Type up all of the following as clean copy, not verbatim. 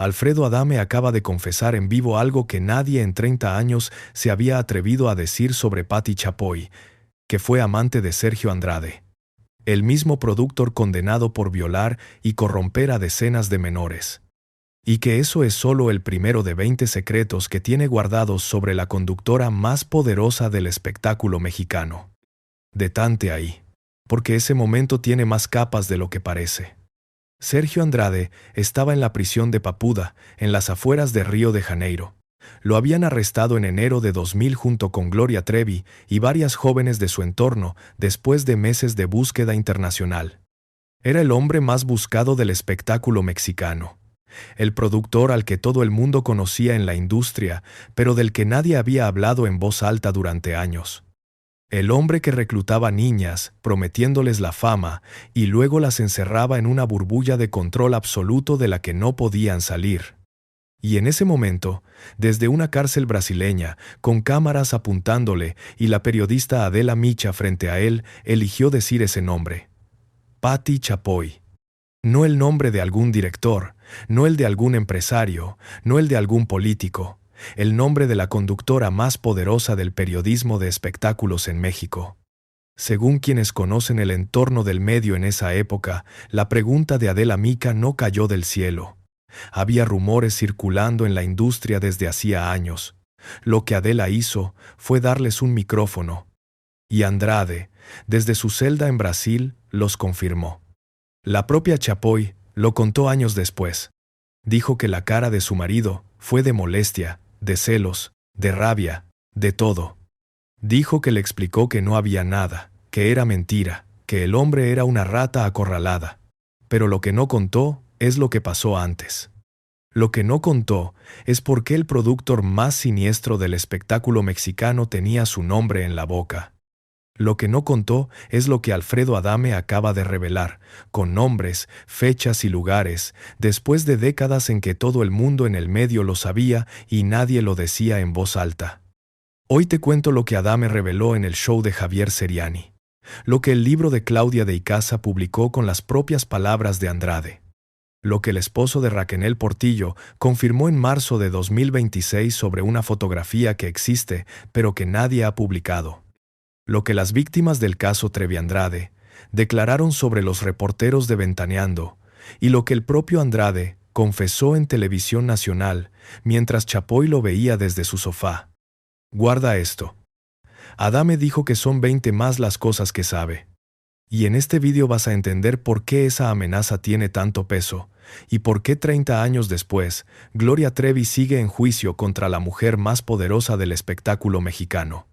Alfredo Adame acaba de confesar en vivo algo que nadie en 30 años se había atrevido a decir sobre Patti Chapoy, que fue amante de Sergio Andrade, el mismo productor condenado por violar y corromper a decenas de menores. Y que eso es solo el primero de 20 secretos que tiene guardados sobre la conductora más poderosa del espectáculo mexicano. Detente ahí, porque ese momento tiene más capas de lo que parece. Sergio Andrade estaba en la prisión de Papuda, en las afueras de Río de Janeiro. Lo habían arrestado en enero de 2000 junto con Gloria Trevi y varias jóvenes de su entorno después de meses de búsqueda internacional. Era el hombre más buscado del espectáculo mexicano. El productor al que todo el mundo conocía en la industria, pero del que nadie había hablado en voz alta durante años. El hombre que reclutaba niñas, prometiéndoles la fama, y luego las encerraba en una burbuja de control absoluto de la que no podían salir. Y en ese momento, desde una cárcel brasileña, con cámaras apuntándole y la periodista Adela Micha frente a él, eligió decir ese nombre. Patti Chapoy. No el nombre de algún director, no el de algún empresario, no el de algún político. El nombre de la conductora más poderosa del periodismo de espectáculos en México. Según quienes conocen el entorno del medio en esa época, la pregunta de Adela Micha no cayó del cielo. Había rumores circulando en la industria desde hacía años. Lo que Adela hizo fue darles un micrófono. Y Andrade, desde su celda en Brasil, los confirmó. La propia Chapoy lo contó años después. Dijo que la cara de su marido fue de molestia, de celos, de rabia, de todo. Dijo que le explicó que no había nada, que era mentira, que el hombre era una rata acorralada. Pero lo que no contó es lo que pasó antes. Lo que no contó es por qué el productor más siniestro del espectáculo mexicano tenía su nombre en la boca. Lo que no contó es lo que Alfredo Adame acaba de revelar, con nombres, fechas y lugares, después de décadas en que todo el mundo en el medio lo sabía y nadie lo decía en voz alta. Hoy te cuento lo que Adame reveló en el show de Javier Seriani, lo que el libro de Claudia de Icaza publicó con las propias palabras de Andrade, lo que el esposo de Raquel Portillo confirmó en marzo de 2026 sobre una fotografía que existe pero que nadie ha publicado. Lo que las víctimas del caso Trevi Andrade declararon sobre los reporteros de Ventaneando y lo que el propio Andrade confesó en Televisión Nacional mientras Chapoy lo veía desde su sofá. Guarda esto. Adame dijo que son 20 más las cosas que sabe. Y en este vídeo vas a entender por qué esa amenaza tiene tanto peso y por qué 30 años después, Gloria Trevi sigue en juicio contra la mujer más poderosa del espectáculo mexicano.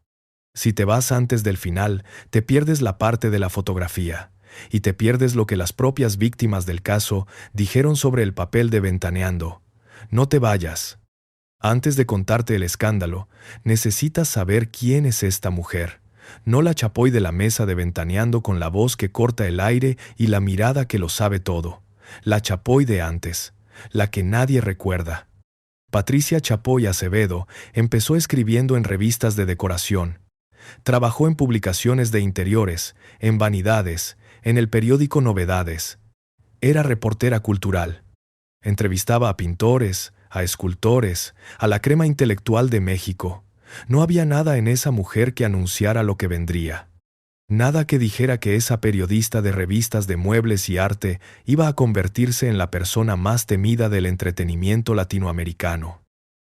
Si te vas antes del final, te pierdes la parte de la fotografía, y te pierdes lo que las propias víctimas del caso dijeron sobre el papel de Ventaneando. No te vayas. Antes de contarte el escándalo, necesitas saber quién es esta mujer. No la Chapoy de la mesa de Ventaneando con la voz que corta el aire y la mirada que lo sabe todo. La Chapoy de antes, la que nadie recuerda. Patricia Chapoy Acevedo empezó escribiendo en revistas de decoración. Trabajó en publicaciones de interiores, en Vanidades, en el periódico Novedades. Era reportera cultural. Entrevistaba a pintores, a escultores, a la crema intelectual de México. No había nada en esa mujer que anunciara lo que vendría. Nada que dijera que esa periodista de revistas de muebles y arte iba a convertirse en la persona más temida del entretenimiento latinoamericano.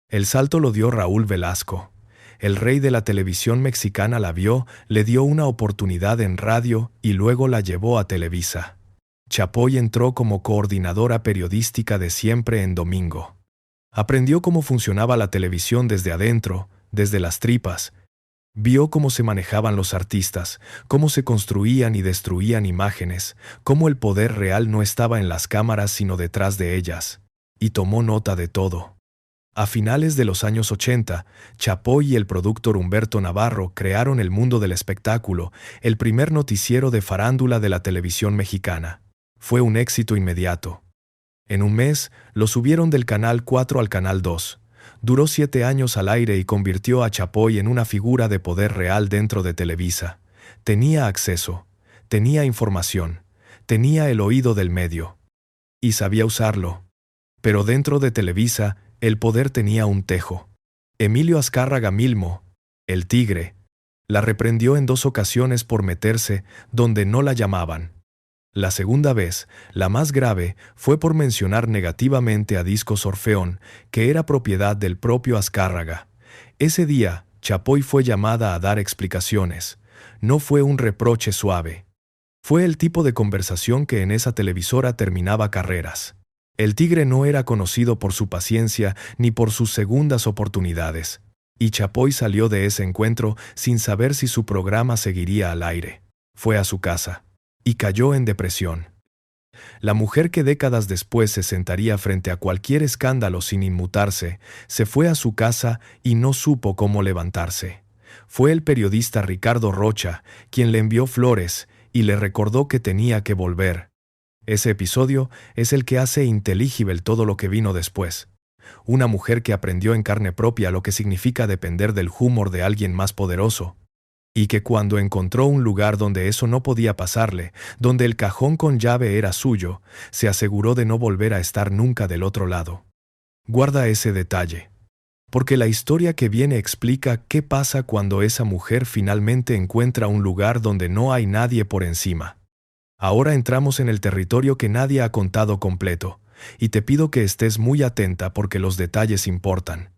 El salto lo dio Raúl Velasco. El rey de la televisión mexicana la vio, le dio una oportunidad en radio y luego la llevó a Televisa. Chapoy entró como coordinadora periodística de Siempre en Domingo. Aprendió cómo funcionaba la televisión desde adentro, desde las tripas. Vio cómo se manejaban los artistas, cómo se construían y destruían imágenes, cómo el poder real no estaba en las cámaras sino detrás de ellas. Y tomó nota de todo. A finales de los años 80, Chapoy y el productor Humberto Navarro crearon El Mundo del Espectáculo, el primer noticiero de farándula de la televisión mexicana. Fue un éxito inmediato. En un mes, lo subieron del Canal 4 al Canal 2. Duró 7 años al aire y convirtió a Chapoy en una figura de poder real dentro de Televisa. Tenía acceso, tenía información, tenía el oído del medio. Y sabía usarlo. Pero dentro de Televisa, el poder tenía un tejo. Emilio Azcárraga Milmo, el Tigre, la reprendió en 2 ocasiones por meterse donde no la llamaban. La segunda vez, la más grave, fue por mencionar negativamente a Discos Orfeón, que era propiedad del propio Azcárraga. Ese día, Chapoy fue llamada a dar explicaciones. No fue un reproche suave. Fue el tipo de conversación que en esa televisora terminaba carreras. El Tigre no era conocido por su paciencia ni por sus segundas oportunidades. Y Chapoy salió de ese encuentro sin saber si su programa seguiría al aire. Fue a su casa. Y cayó en depresión. La mujer que décadas después se sentaría frente a cualquier escándalo sin inmutarse, se fue a su casa y no supo cómo levantarse. Fue el periodista Ricardo Rocha quien le envió flores y le recordó que tenía que volver. Ese episodio es el que hace inteligible todo lo que vino después. Una mujer que aprendió en carne propia lo que significa depender del humor de alguien más poderoso. Y que cuando encontró un lugar donde eso no podía pasarle, donde el cajón con llave era suyo, se aseguró de no volver a estar nunca del otro lado. Guarda ese detalle. Porque la historia que viene explica qué pasa cuando esa mujer finalmente encuentra un lugar donde no hay nadie por encima. Ahora entramos en el territorio que nadie ha contado completo, y te pido que estés muy atenta porque los detalles importan.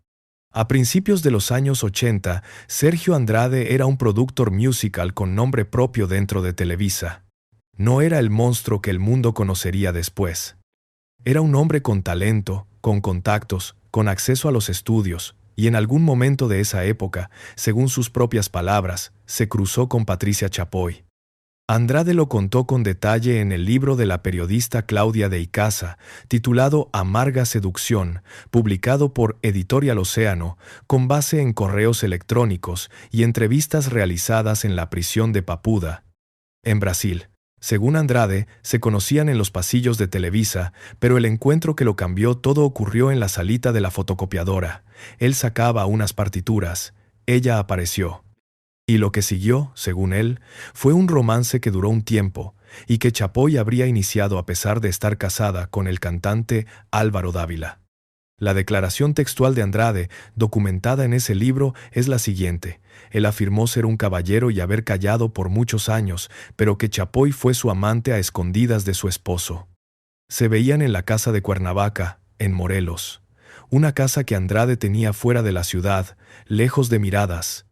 A principios de los años 80, Sergio Andrade era un productor musical con nombre propio dentro de Televisa. No era el monstruo que el mundo conocería después. Era un hombre con talento, con contactos, con acceso a los estudios, y en algún momento de esa época, según sus propias palabras, se cruzó con Patricia Chapoy. Andrade lo contó con detalle en el libro de la periodista Claudia de Icaza, titulado Amarga Seducción, publicado por Editorial Océano, con base en correos electrónicos y entrevistas realizadas en la prisión de Papuda, en Brasil. Según Andrade, se conocían en los pasillos de Televisa, pero el encuentro que lo cambió todo ocurrió en la salita de la fotocopiadora. Él sacaba unas partituras. Ella apareció. Y lo que siguió, según él, fue un romance que duró un tiempo y que Chapoy habría iniciado a pesar de estar casada con el cantante Álvaro Dávila. La declaración textual de Andrade, documentada en ese libro, es la siguiente. Él afirmó ser un caballero y haber callado por muchos años, pero que Chapoy fue su amante a escondidas de su esposo. Se veían en la casa de Cuernavaca, en Morelos. Una casa que Andrade tenía fuera de la ciudad, lejos de miradas.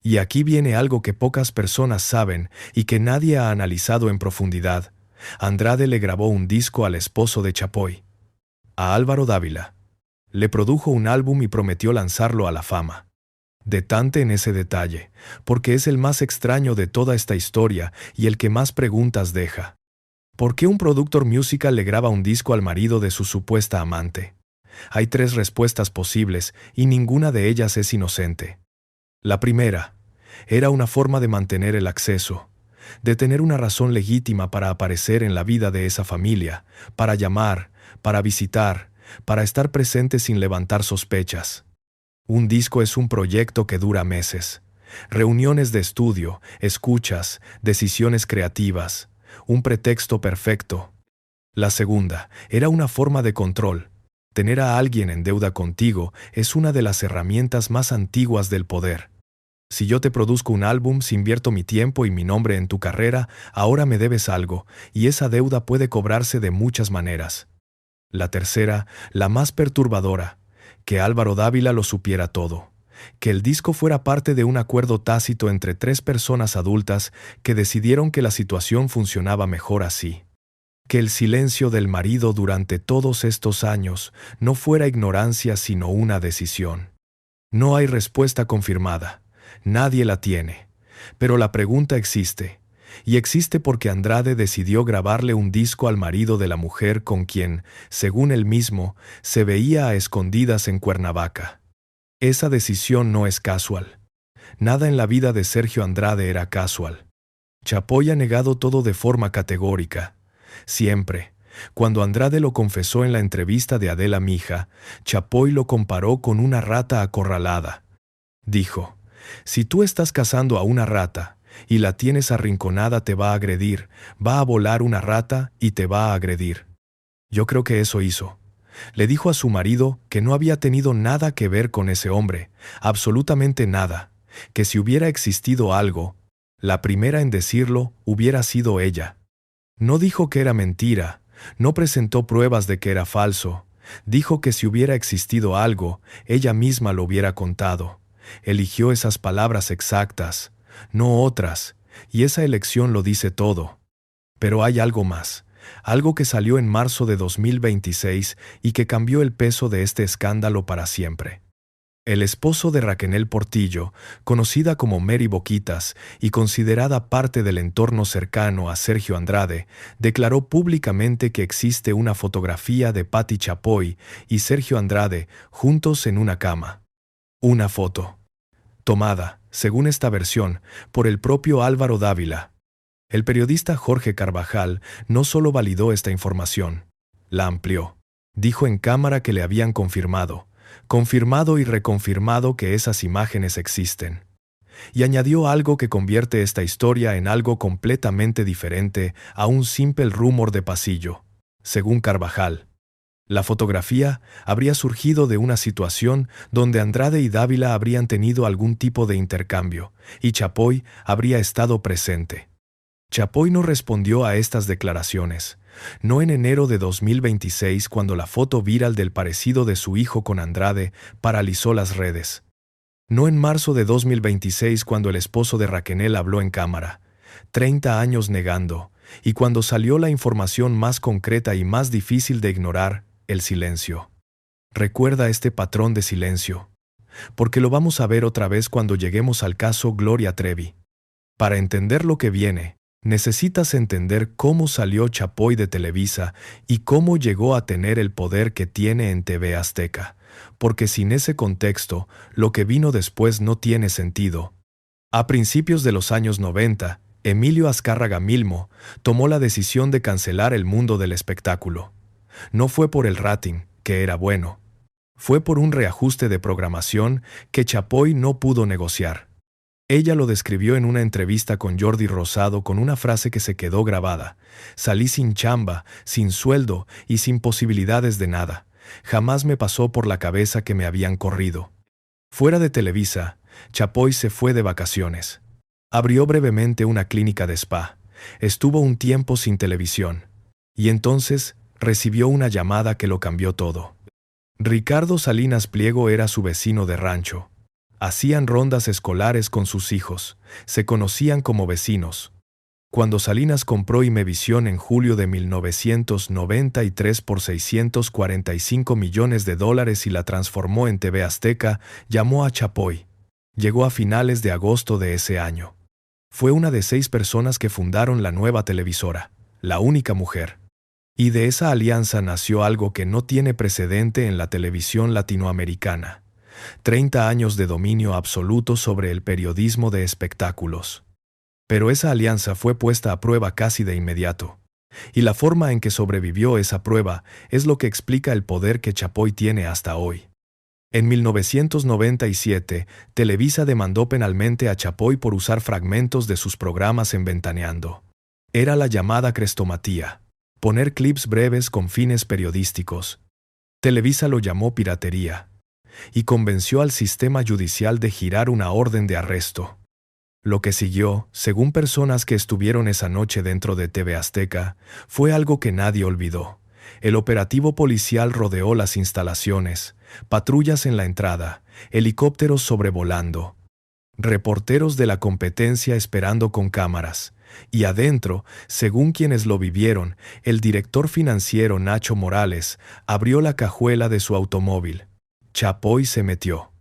Y aquí viene algo que pocas personas saben y que nadie ha analizado en profundidad. Andrade le grabó un disco al esposo de Chapoy, a Álvaro Dávila. Le produjo un álbum y prometió lanzarlo a la fama. Detente en ese detalle, porque es el más extraño de toda esta historia y el que más preguntas deja. ¿Por qué un productor musical le graba un disco al marido de su supuesta amante? Hay 3 respuestas posibles y ninguna de ellas es inocente. La primera, era una forma de mantener el acceso, de tener una razón legítima para aparecer en la vida de esa familia, para llamar, para visitar, para estar presente sin levantar sospechas. Un disco es un proyecto que dura meses. Reuniones de estudio, escuchas, decisiones creativas, un pretexto perfecto. La segunda, era una forma de control. Tener a alguien en deuda contigo es una de las herramientas más antiguas del poder. Si yo te produzco un álbum, si invierto mi tiempo y mi nombre en tu carrera, ahora me debes algo, y esa deuda puede cobrarse de muchas maneras. La tercera, la más perturbadora, que Álvaro Dávila lo supiera todo, que el disco fuera parte de un acuerdo tácito entre 3 personas adultas que decidieron que la situación funcionaba mejor así. Que el silencio del marido durante todos estos años no fuera ignorancia sino una decisión. No hay respuesta confirmada. Nadie la tiene, pero la pregunta existe, y existe porque Andrade decidió grabarle un disco al marido de la mujer con quien, según él mismo, se veía a escondidas en Cuernavaca. Esa decisión no es casual. Nada en la vida de Sergio Andrade era casual. Chapoy ha negado todo de forma categórica. Siempre. Cuando Andrade lo confesó en la entrevista de Adela Mija, Chapoy lo comparó con una rata acorralada. Dijo: si tú estás cazando a una rata y la tienes arrinconada, te va a agredir, va a volar una rata y te va a agredir. Yo creo que eso hizo. Le dijo a su marido que no había tenido nada que ver con ese hombre, absolutamente nada, que si hubiera existido algo, la primera en decirlo hubiera sido ella. No dijo que era mentira, no presentó pruebas de que era falso, dijo que si hubiera existido algo, ella misma lo hubiera contado. Eligió esas palabras exactas, no otras, y esa elección lo dice todo. Pero hay algo más, algo que salió en marzo de 2026 y que cambió el peso de este escándalo para siempre. El esposo de Raquel Portillo, conocida como Mary Boquitas y considerada parte del entorno cercano a Sergio Andrade, declaró públicamente que existe una fotografía de Patti Chapoy y Sergio Andrade juntos en una cama. Una foto tomada, según esta versión, por el propio Álvaro Dávila. El periodista Jorge Carvajal no solo validó esta información, la amplió. Dijo en cámara que le habían confirmado y reconfirmado que esas imágenes existen. Y añadió algo que convierte esta historia en algo completamente diferente a un simple rumor de pasillo. Según Carvajal, la fotografía habría surgido de una situación donde Andrade y Dávila habrían tenido algún tipo de intercambio, y Chapoy habría estado presente. Chapoy no respondió a estas declaraciones, no en enero de 2026 cuando la foto viral del parecido de su hijo con Andrade paralizó las redes. No en marzo de 2026 cuando el esposo de Raquel habló en cámara, 30 años negando, y cuando salió la información más concreta y más difícil de ignorar, el silencio. Recuerda este patrón de silencio, porque lo vamos a ver otra vez cuando lleguemos al caso Gloria Trevi. Para entender lo que viene, necesitas entender cómo salió Chapoy de Televisa y cómo llegó a tener el poder que tiene en TV Azteca, porque sin ese contexto, lo que vino después no tiene sentido. A principios de los años 90, Emilio Azcárraga Milmo tomó la decisión de cancelar el mundo del espectáculo. No fue por el rating, que era bueno. Fue por un reajuste de programación que Chapoy no pudo negociar. Ella lo describió en una entrevista con Jordi Rosado con una frase que se quedó grabada. Salí sin chamba, sin sueldo y sin posibilidades de nada. Jamás me pasó por la cabeza que me habían corrido. Fuera de Televisa, Chapoy se fue de vacaciones. Abrió brevemente una clínica de spa. Estuvo un tiempo sin televisión. Y entonces recibió una llamada que lo cambió todo. Ricardo Salinas Pliego era su vecino de rancho. Hacían rondas escolares con sus hijos, se conocían como vecinos. Cuando Salinas compró Imevisión en julio de 1993 por $645 millones y la transformó en TV Azteca, llamó a Chapoy. Llegó a finales de agosto de ese año. Fue una de 6 personas que fundaron la nueva televisora, la única mujer. Y de esa alianza nació algo que no tiene precedente en la televisión latinoamericana. 30 años de dominio absoluto sobre el periodismo de espectáculos. Pero esa alianza fue puesta a prueba casi de inmediato. Y la forma en que sobrevivió esa prueba es lo que explica el poder que Chapoy tiene hasta hoy. En 1997, Televisa demandó penalmente a Chapoy por usar fragmentos de sus programas en Ventaneando. Era la llamada crestomatía, poner clips breves con fines periodísticos. Televisa lo llamó piratería y convenció al sistema judicial de girar una orden de arresto. Lo que siguió, según personas que estuvieron esa noche dentro de TV Azteca, fue algo que nadie olvidó. El operativo policial rodeó las instalaciones, patrullas en la entrada, helicópteros sobrevolando, reporteros de la competencia esperando con cámaras, y adentro, según quienes lo vivieron, el director financiero Nacho Morales abrió la cajuela de su automóvil. Chapoy se metió.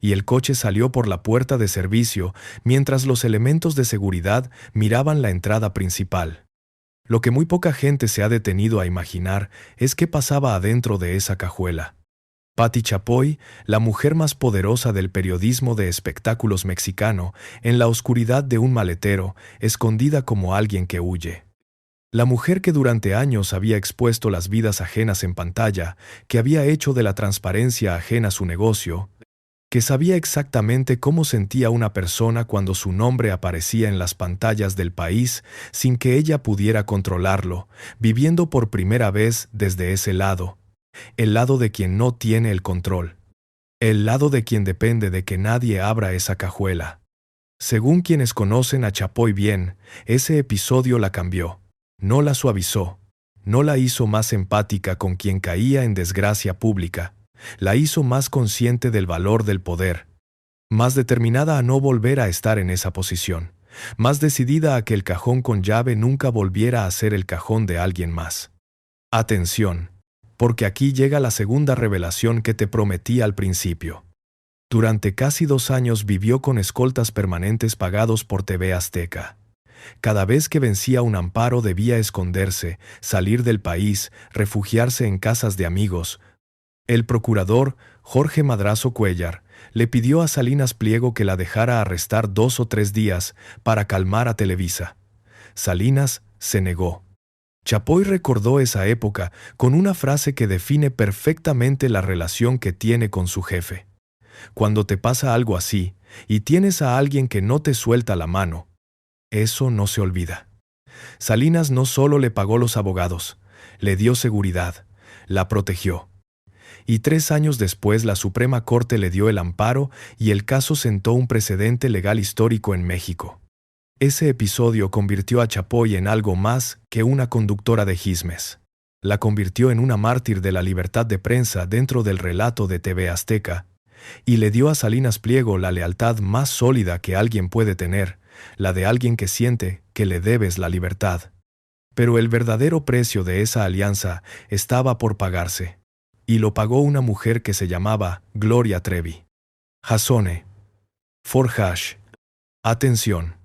Y el coche salió por la puerta de servicio mientras los elementos de seguridad miraban la entrada principal. Lo que muy poca gente se ha detenido a imaginar es qué pasaba adentro de esa cajuela. Patti Chapoy, la mujer más poderosa del periodismo de espectáculos mexicano, en la oscuridad de un maletero, escondida como alguien que huye. La mujer que durante años había expuesto las vidas ajenas en pantalla, que había hecho de la transparencia ajena su negocio, que sabía exactamente cómo sentía una persona cuando su nombre aparecía en las pantallas del país sin que ella pudiera controlarlo, viviendo por primera vez desde ese lado, el lado de quien no tiene el control, el lado de quien depende de que nadie abra esa cajuela. Según quienes conocen a Chapoy bien, ese episodio la cambió, no la suavizó, no la hizo más empática con quien caía en desgracia pública, la hizo más consciente del valor del poder, más determinada a no volver a estar en esa posición, más decidida a que el cajón con llave nunca volviera a ser el cajón de alguien más. Atención, porque aquí llega la segunda revelación que te prometí al principio. Durante casi 2 años vivió con escoltas permanentes pagados por TV Azteca. Cada vez que vencía un amparo debía esconderse, salir del país, refugiarse en casas de amigos. El procurador, Jorge Madrazo Cuéllar, le pidió a Salinas Pliego que la dejara arrestar 2 o 3 días para calmar a Televisa. Salinas se negó. Chapoy recordó esa época con una frase que define perfectamente la relación que tiene con su jefe. Cuando te pasa algo así, y tienes a alguien que no te suelta la mano, eso no se olvida. Salinas no solo le pagó los abogados, le dio seguridad, la protegió. Y 3 años después la Suprema Corte le dio el amparo y el caso sentó un precedente legal histórico en México. Ese episodio convirtió a Chapoy en algo más que una conductora de chismes. La convirtió en una mártir de la libertad de prensa dentro del relato de TV Azteca, y le dio a Salinas Pliego la lealtad más sólida que alguien puede tener, la de alguien que siente que le debes la libertad. Pero el verdadero precio de esa alianza estaba por pagarse, y lo pagó una mujer que se llamaba Gloria Trevi. Jasone. Forhash. Atención,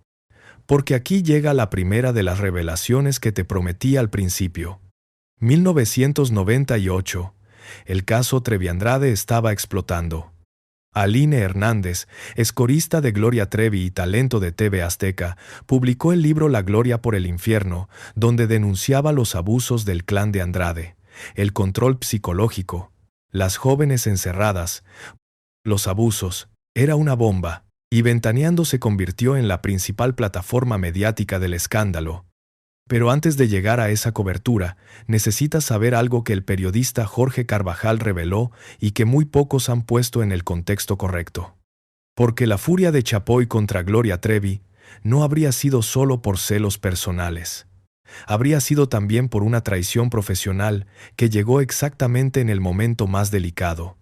porque aquí llega la primera de las revelaciones que te prometí al principio. 1998. El caso Trevi Andrade estaba explotando. Aline Hernández, escorista de Gloria Trevi y talento de TV Azteca, publicó el libro La Gloria por el Infierno, donde denunciaba los abusos del clan de Andrade, el control psicológico, las jóvenes encerradas, los abusos. Era una bomba, y Ventaneando se convirtió en la principal plataforma mediática del escándalo. Pero antes de llegar a esa cobertura, necesitas saber algo que el periodista Jorge Carvajal reveló y que muy pocos han puesto en el contexto correcto. Porque la furia de Chapoy contra Gloria Trevi no habría sido solo por celos personales. Habría sido también por una traición profesional que llegó exactamente en el momento más delicado.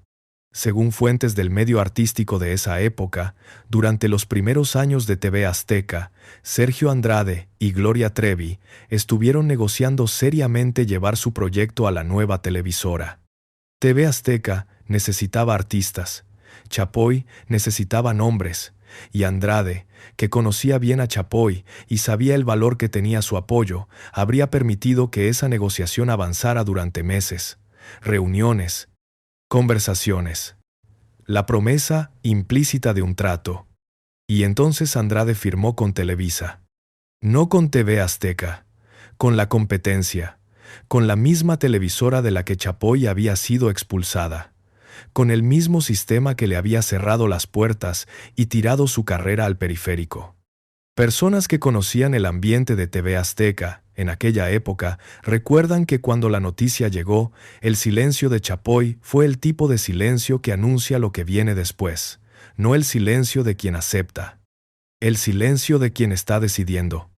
Según fuentes del medio artístico de esa época, durante los primeros años de TV Azteca, Sergio Andrade y Gloria Trevi estuvieron negociando seriamente llevar su proyecto a la nueva televisora. TV Azteca necesitaba artistas, Chapoy necesitaba nombres, y Andrade, que conocía bien a Chapoy y sabía el valor que tenía su apoyo, habría permitido que esa negociación avanzara durante meses. Reuniones, conversaciones, la promesa implícita de un trato. Y entonces Andrade firmó con Televisa. No con TV Azteca, con la competencia, con la misma televisora de la que Chapoy había sido expulsada, con el mismo sistema que le había cerrado las puertas y tirado su carrera al periférico. Personas que conocían el ambiente de TV Azteca en aquella época recuerdan que cuando la noticia llegó, el silencio de Chapoy fue el tipo de silencio que anuncia lo que viene después, no el silencio de quien acepta. El silencio de quien está decidiendo.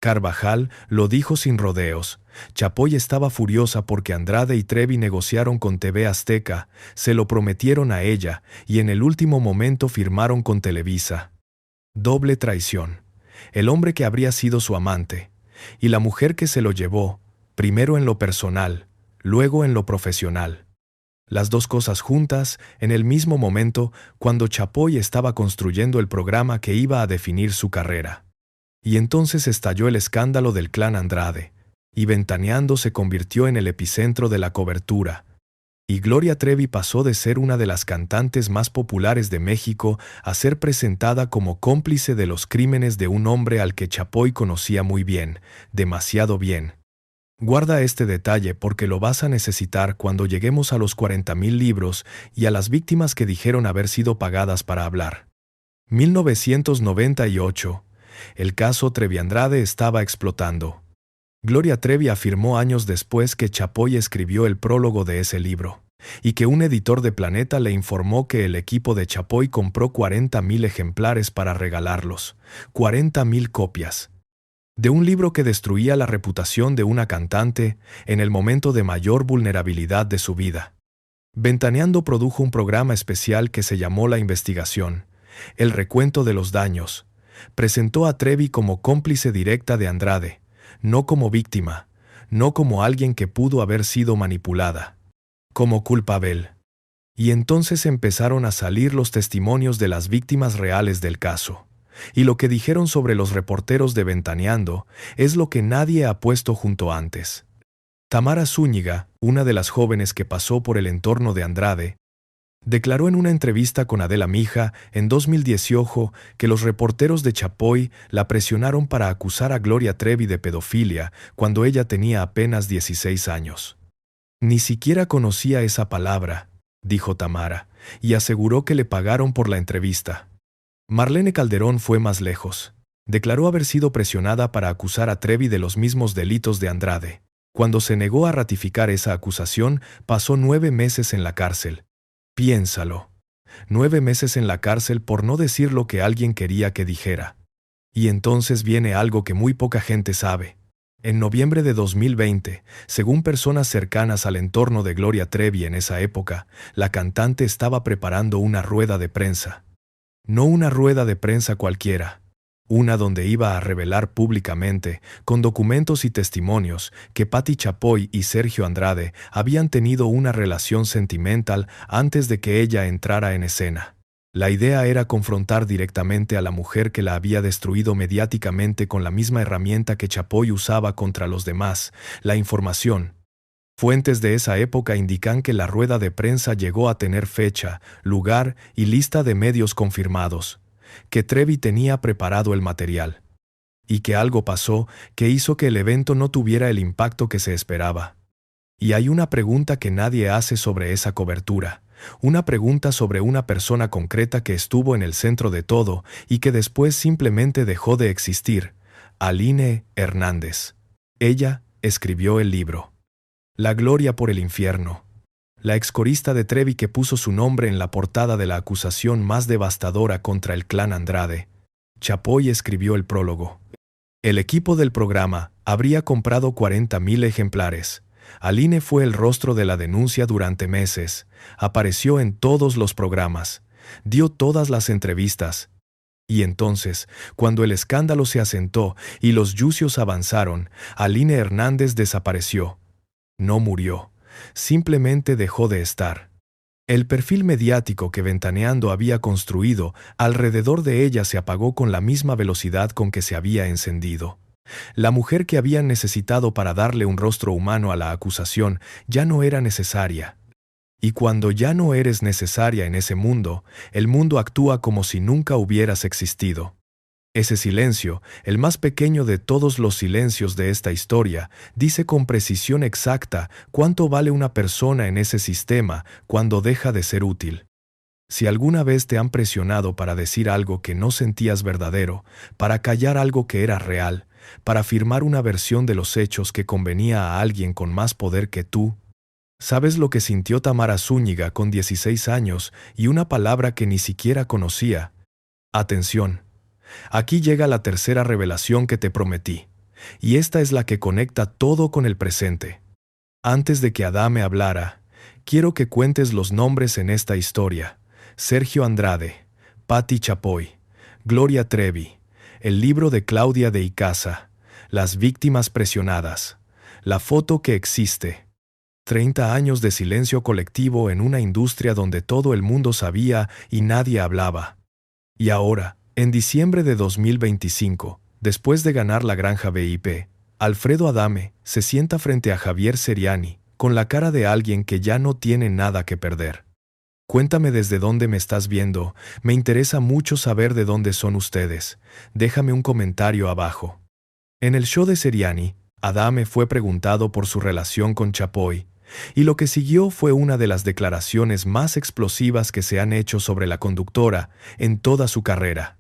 Carvajal lo dijo sin rodeos. Chapoy estaba furiosa porque Andrade y Trevi negociaron con TV Azteca, se lo prometieron a ella y en el último momento firmaron con Televisa. Doble traición. El hombre que habría sido su amante, y la mujer que se lo llevó, primero en lo personal, luego en lo profesional. Las dos cosas juntas, en el mismo momento, cuando Chapoy estaba construyendo el programa que iba a definir su carrera. Y entonces estalló el escándalo del clan Andrade, y Ventaneando se convirtió en el epicentro de la cobertura. Y Gloria Trevi pasó de ser una de las cantantes más populares de México a ser presentada como cómplice de los crímenes de un hombre al que Chapoy conocía muy bien, demasiado bien. Guarda este detalle porque lo vas a necesitar cuando lleguemos a los 40,000 libros y a las víctimas que dijeron haber sido pagadas para hablar. 1998. El caso Trevi Andrade estaba explotando. Gloria Trevi afirmó años después que Chapoy escribió el prólogo de ese libro, y que un editor de Planeta le informó que el equipo de Chapoy compró 40.000 ejemplares para regalarlos, 40.000 copias, de un libro que destruía la reputación de una cantante en el momento de mayor vulnerabilidad de su vida. Ventaneando produjo un programa especial que se llamó La Investigación, el recuento de los daños. Presentó a Trevi como cómplice directa de Andrade, no como víctima, no como alguien que pudo haber sido manipulada, como culpable. Y entonces empezaron a salir los testimonios de las víctimas reales del caso. Y lo que dijeron sobre los reporteros de Ventaneando es lo que nadie ha puesto junto antes. Tamara Zúñiga, una de las jóvenes que pasó por el entorno de Andrade, declaró en una entrevista con Adela Mija en 2018 que los reporteros de Chapoy la presionaron para acusar a Gloria Trevi de pedofilia cuando ella tenía apenas 16 años. Ni siquiera conocía esa palabra, dijo Tamara, y aseguró que le pagaron por la entrevista. Marlene Calderón fue más lejos. Declaró haber sido presionada para acusar a Trevi de los mismos delitos de Andrade. Cuando se negó a ratificar esa acusación, pasó 9 meses en la cárcel. Piénsalo. 9 meses en la cárcel por no decir lo que alguien quería que dijera. Y entonces viene algo que muy poca gente sabe. En noviembre de 2020, según personas cercanas al entorno de Gloria Trevi en esa época, la cantante estaba preparando una rueda de prensa. No una rueda de prensa cualquiera. Una donde iba a revelar públicamente, con documentos y testimonios, que Patti Chapoy y Sergio Andrade habían tenido una relación sentimental antes de que ella entrara en escena. La idea era confrontar directamente a la mujer que la había destruido mediáticamente con la misma herramienta que Chapoy usaba contra los demás, la información. Fuentes de esa época indican que la rueda de prensa llegó a tener fecha, lugar y lista de medios confirmados, que Trevi tenía preparado el material, y que algo pasó que hizo que el evento no tuviera el impacto que se esperaba. Y hay una pregunta que nadie hace sobre esa cobertura, una pregunta sobre una persona concreta que estuvo en el centro de todo y que después simplemente dejó de existir, Aline Hernández. Ella escribió el libro La Gloria por el Infierno. La excorista de Trevi que puso su nombre en la portada de la acusación más devastadora contra el clan Andrade. Chapoy escribió el prólogo. El equipo del programa habría comprado 40.000 ejemplares. Aline fue el rostro de la denuncia durante meses. Apareció en todos los programas. Dio todas las entrevistas. Y entonces, cuando el escándalo se asentó y los juicios avanzaron, Aline Hernández desapareció. No murió. Simplemente dejó de estar. El perfil mediático que Ventaneando había construido alrededor de ella se apagó con la misma velocidad con que se había encendido. La mujer que habían necesitado para darle un rostro humano a la acusación ya no era necesaria. Y cuando ya no eres necesaria en ese mundo, el mundo actúa como si nunca hubieras existido. Ese silencio, el más pequeño de todos los silencios de esta historia, dice con precisión exacta cuánto vale una persona en ese sistema cuando deja de ser útil. Si alguna vez te han presionado para decir algo que no sentías verdadero, para callar algo que era real, para afirmar una versión de los hechos que convenía a alguien con más poder que tú, ¿sabes lo que sintió Tamara Zúñiga con 16 años y una palabra que ni siquiera conocía? Atención. Aquí llega la tercera revelación que te prometí, y esta es la que conecta todo con el presente. Antes de que Adame hablara, quiero que cuentes los nombres en esta historia: Sergio Andrade, Patti Chapoy, Gloria Trevi, el libro de Claudia de Icaza, las víctimas presionadas, la foto que existe. 30 años de silencio colectivo en una industria donde todo el mundo sabía y nadie hablaba. Y ahora, en diciembre de 2025, después de ganar la granja VIP, Alfredo Adame se sienta frente a Javier Seriani, con la cara de alguien que ya no tiene nada que perder. Cuéntame desde dónde me estás viendo, me interesa mucho saber de dónde son ustedes. Déjame un comentario abajo. En el show de Seriani, Adame fue preguntado por su relación con Chapoy, y lo que siguió fue una de las declaraciones más explosivas que se han hecho sobre la conductora en toda su carrera.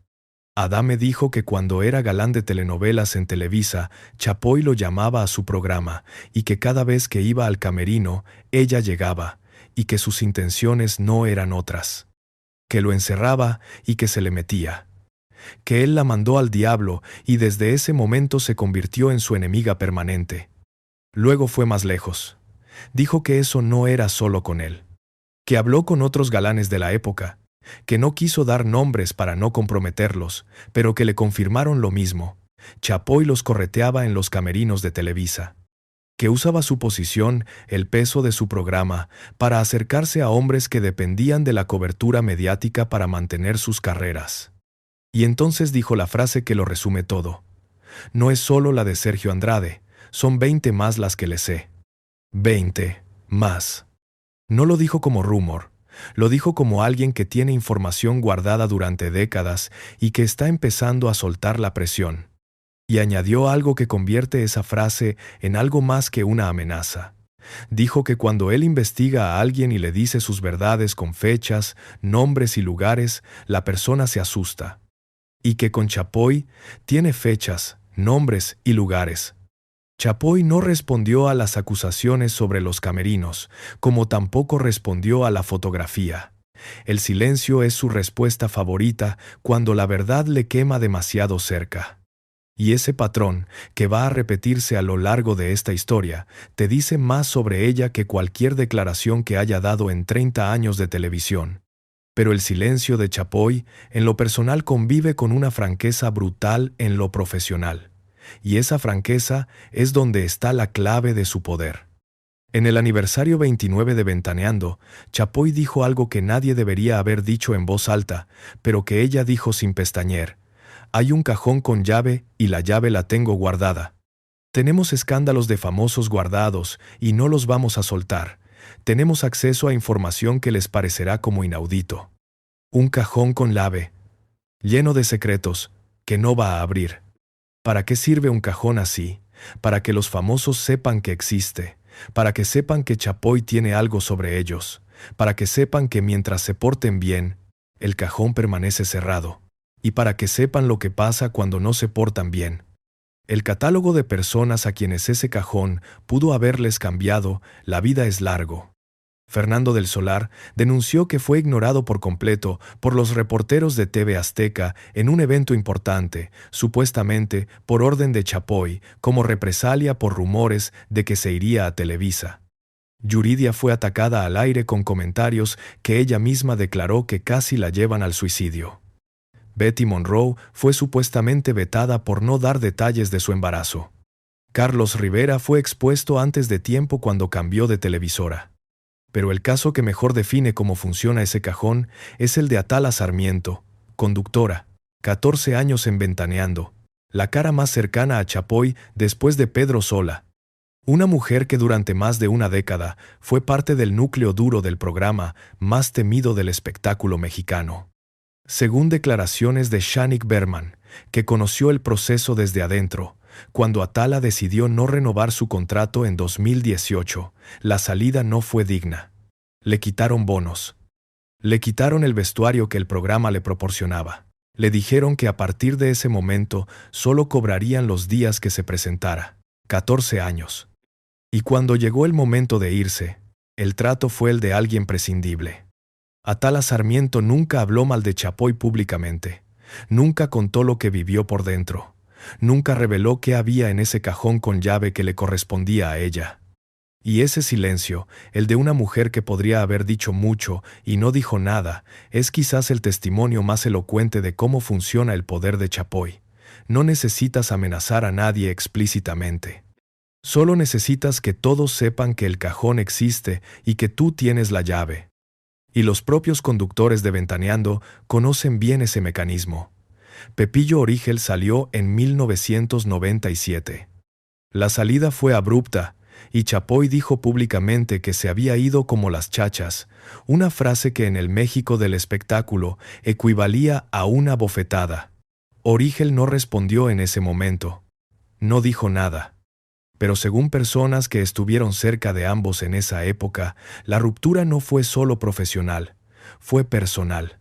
Adame dijo que cuando era galán de telenovelas en Televisa, Chapoy lo llamaba a su programa y que cada vez que iba al camerino, ella llegaba, y que sus intenciones no eran otras. Que lo encerraba y que se le metía. Que él la mandó al diablo y desde ese momento se convirtió en su enemiga permanente. Luego fue más lejos. Dijo que eso no era solo con él. Que habló con otros galanes de la época, que no quiso dar nombres para no comprometerlos, pero que le confirmaron lo mismo. Chapoy los correteaba en los camerinos de Televisa. Que usaba su posición, el peso de su programa, para acercarse a hombres que dependían de la cobertura mediática para mantener sus carreras. Y entonces dijo la frase que lo resume todo. No es solo la de Sergio Andrade, son 20 más las que le sé. 20 más. No lo dijo como rumor, lo dijo como alguien que tiene información guardada durante décadas y que está empezando a soltar la presión. Y añadió algo que convierte esa frase en algo más que una amenaza. Dijo que cuando él investiga a alguien y le dice sus verdades con fechas, nombres y lugares, la persona se asusta. Y que con Chapoy tiene fechas, nombres y lugares. Chapoy no respondió a las acusaciones sobre los camerinos, como tampoco respondió a la fotografía. El silencio es su respuesta favorita cuando la verdad le quema demasiado cerca. Y ese patrón, que va a repetirse a lo largo de esta historia, te dice más sobre ella que cualquier declaración que haya dado en 30 años de televisión. Pero el silencio de Chapoy, en lo personal, convive con una franqueza brutal en lo profesional. Y esa franqueza es donde está la clave de su poder. En el aniversario 29 de Ventaneando, Chapoy dijo algo que nadie debería haber dicho en voz alta, pero que ella dijo sin pestañear. Hay un cajón con llave y la llave la tengo guardada. Tenemos escándalos de famosos guardados y no los vamos a soltar. Tenemos acceso a información que les parecerá como inaudito. Un cajón con llave, lleno de secretos, que no va a abrir. ¿Para qué sirve un cajón así? Para que los famosos sepan que existe, para que sepan que Chapoy tiene algo sobre ellos, para que sepan que mientras se porten bien, el cajón permanece cerrado, y para que sepan lo que pasa cuando no se portan bien. El catálogo de personas a quienes ese cajón pudo haberles cambiado, la vida es largo. Fernando del Solar denunció que fue ignorado por completo por los reporteros de TV Azteca en un evento importante, supuestamente por orden de Chapoy, como represalia por rumores de que se iría a Televisa. Yuridia fue atacada al aire con comentarios que ella misma declaró que casi la llevan al suicidio. Betty Monroe fue supuestamente vetada por no dar detalles de su embarazo. Carlos Rivera fue expuesto antes de tiempo cuando cambió de televisora. Pero el caso que mejor define cómo funciona ese cajón es el de Atala Sarmiento, conductora, 14 años en Ventaneando, la cara más cercana a Chapoy después de Pedro Sola. Una mujer que durante más de una década fue parte del núcleo duro del programa más temido del espectáculo mexicano. Según declaraciones de Shanik Berman, que conoció el proceso desde adentro, cuando Atala decidió no renovar su contrato en 2018, la salida no fue digna. Le quitaron bonos. Le quitaron el vestuario que el programa le proporcionaba. Le dijeron que a partir de ese momento solo cobrarían los días que se presentara. 14 años. Y cuando llegó el momento de irse, el trato fue el de alguien prescindible. Atala Sarmiento nunca habló mal de Chapoy públicamente. Nunca contó lo que vivió por dentro. Nunca reveló qué había en ese cajón con llave que le correspondía a ella. Y ese silencio, el de una mujer que podría haber dicho mucho y no dijo nada, es quizás el testimonio más elocuente de cómo funciona el poder de Chapoy. No necesitas amenazar a nadie explícitamente. Solo necesitas que todos sepan que el cajón existe y que tú tienes la llave. Y los propios conductores de Ventaneando conocen bien ese mecanismo. Pepillo Origel salió en 1997. La salida fue abrupta, y Chapoy dijo públicamente que se había ido como las chachas, una frase que en el México del espectáculo equivalía a una bofetada. Origel no respondió en ese momento. No dijo nada. Pero según personas que estuvieron cerca de ambos en esa época, la ruptura no fue solo profesional, fue personal.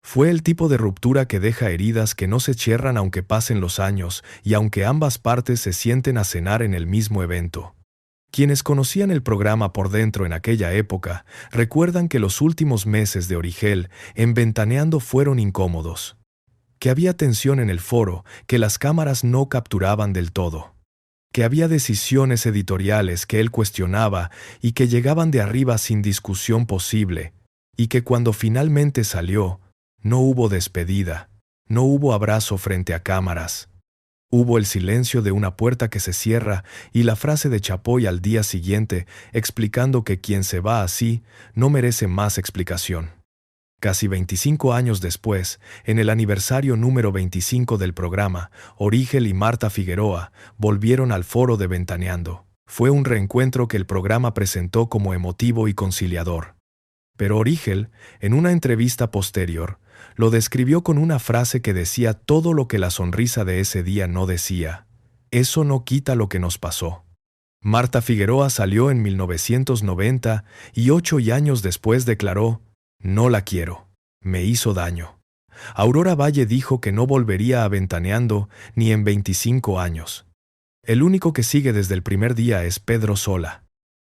Fue el tipo de ruptura que deja heridas que no se cierran aunque pasen los años y aunque ambas partes se sienten a cenar en el mismo evento. Quienes conocían el programa por dentro en aquella época recuerdan que los últimos meses de Origel en Ventaneando fueron incómodos. Que había tensión en el foro, que las cámaras no capturaban del todo. Que había decisiones editoriales que él cuestionaba y que llegaban de arriba sin discusión posible, y que cuando finalmente salió, no hubo despedida, no hubo abrazo frente a cámaras. Hubo el silencio de una puerta que se cierra y la frase de Chapoy al día siguiente explicando que quien se va así no merece más explicación. Casi 25 años después, en el aniversario número 25 del programa, Origel y Marta Figueroa volvieron al foro de Ventaneando. Fue un reencuentro que el programa presentó como emotivo y conciliador. Pero Origel, en una entrevista posterior, lo describió con una frase que decía todo lo que la sonrisa de ese día no decía. Eso no quita lo que nos pasó. Marta Figueroa salió en 1990 y 8 años después declaró: no la quiero. Me hizo daño. Aurora Valle dijo que no volvería a Ventaneando ni en 25 años. El único que sigue desde el primer día es Pedro Sola.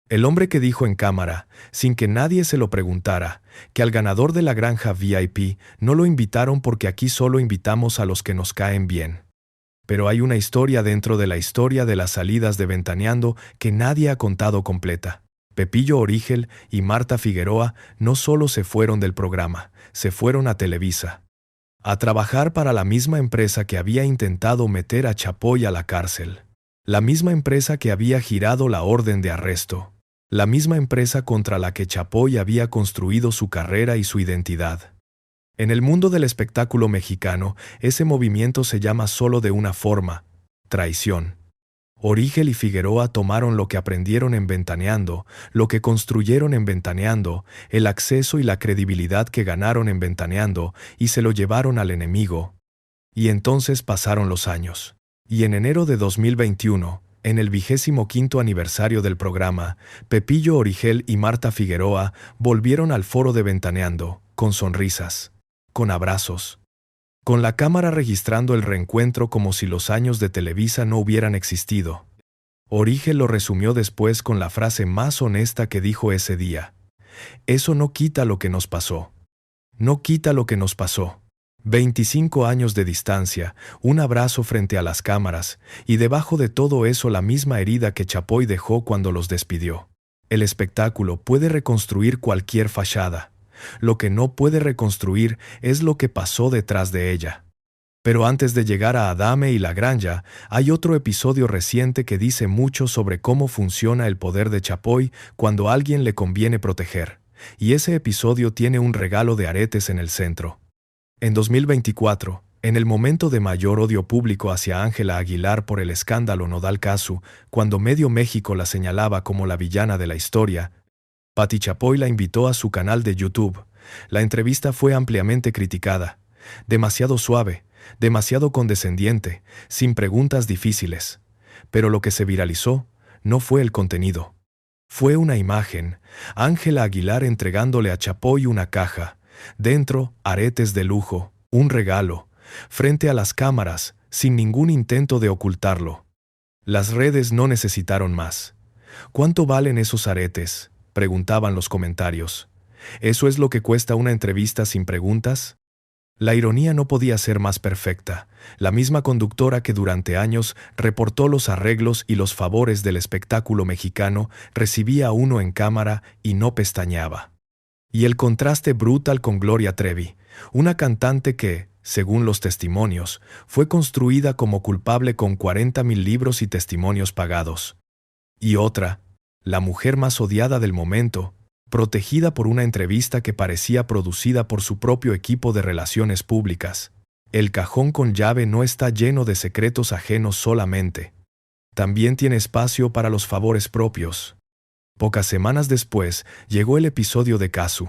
El hombre que dijo en cámara, sin que nadie se lo preguntara, que al ganador de la granja VIP no lo invitaron porque aquí solo invitamos a los que nos caen bien. Pero hay una historia dentro de la historia de las salidas de Ventaneando que nadie ha contado completa. Pepillo Origel y Marta Figueroa no solo se fueron del programa, se fueron a Televisa. A trabajar para la misma empresa que había intentado meter a Chapoy a la cárcel. La misma empresa que había girado la orden de arresto. La misma empresa contra la que Chapoy había construido su carrera y su identidad. En el mundo del espectáculo mexicano, ese movimiento se llama solo de una forma: traición. Origel y Figueroa tomaron lo que aprendieron en Ventaneando, lo que construyeron en Ventaneando, el acceso y la credibilidad que ganaron en Ventaneando, y se lo llevaron al enemigo. Y entonces pasaron los años. Y en enero de 2021, en el 25º aniversario del programa, Pepillo Origel y Marta Figueroa volvieron al foro de Ventaneando, con sonrisas, con abrazos, con la cámara registrando el reencuentro como si los años de Televisa no hubieran existido. Origel lo resumió después con la frase más honesta que dijo ese día: eso no quita lo que nos pasó. No quita lo que nos pasó. 25 años de distancia, un abrazo frente a las cámaras, y debajo de todo eso la misma herida que Chapoy dejó cuando los despidió. El espectáculo puede reconstruir cualquier fachada. Lo que no puede reconstruir es lo que pasó detrás de ella. Pero antes de llegar a Adame y La Granja, hay otro episodio reciente que dice mucho sobre cómo funciona el poder de Chapoy cuando a alguien le conviene proteger. Y ese episodio tiene un regalo de aretes en el centro. En 2024, en el momento de mayor odio público hacia Ángela Aguilar por el escándalo Nodal Casu, cuando medio México la señalaba como la villana de la historia, Pati Chapoy la invitó a su canal de YouTube. La entrevista fue ampliamente criticada. Demasiado suave, demasiado condescendiente, sin preguntas difíciles. Pero lo que se viralizó no fue el contenido. Fue una imagen, Ángela Aguilar entregándole a Chapoy una caja. Dentro, aretes de lujo, un regalo, frente a las cámaras, sin ningún intento de ocultarlo. Las redes no necesitaron más. ¿Cuánto valen esos aretes?, preguntaban los comentarios. ¿Eso es lo que cuesta una entrevista sin preguntas? La ironía no podía ser más perfecta. La misma conductora que durante años reportó los arreglos y los favores del espectáculo mexicano recibía a uno en cámara y no pestañeaba. Y el contraste brutal con Gloria Trevi, una cantante que, según los testimonios, fue construida como culpable con 40,000 libros y testimonios pagados. Y otra, la mujer más odiada del momento, protegida por una entrevista que parecía producida por su propio equipo de relaciones públicas. El cajón con llave no está lleno de secretos ajenos solamente. También tiene espacio para los favores propios. Pocas semanas después, llegó el episodio de Casu.